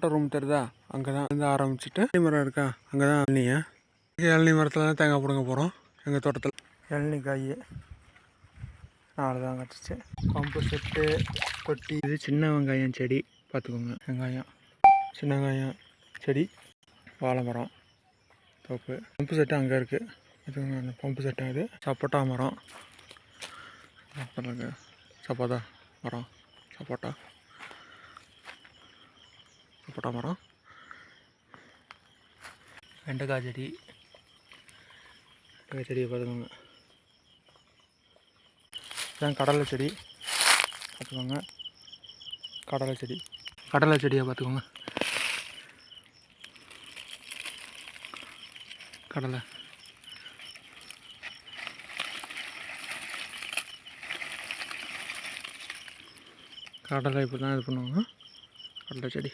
Photo room தெரியுதா, அங்கே தான் வந்து ஆரம்பிச்சுட்டு மரம் இருக்கா, அங்கே தான் இளநீ மரத்தில் தான் தேங்காய் பிடுங்க போகிறோம். எங்கள் தோட்டத்தில் இளநீ காய் 4 தான் கிடச்சிச்சு. பம்பு செட்டு தொட்டி. இது சின்ன வெங்காயம் செடி பார்த்துக்கோங்க. வெங்காயம், சின்ன வெங்காயம் செடி, வாழை மரம், தோப்பு. பம்பு செட்டு அங்கே இருக்குது பார்த்துக்கோங்க. அந்த பம்பு செட்டு இது சப்போட்டா மரம், அப்புறம் சப்போட்டா மரம், சப்போட்டா மரம், வெண்டைக்காய் செடியை பார்த்துக்கோங்க. இதான் கடலை செடி பார்த்துக்கோங்க. கடலை செடியை பார்த்துக்கோங்க. கடலை இப்படி தான் இது பண்ணுவாங்க. கடலை செடி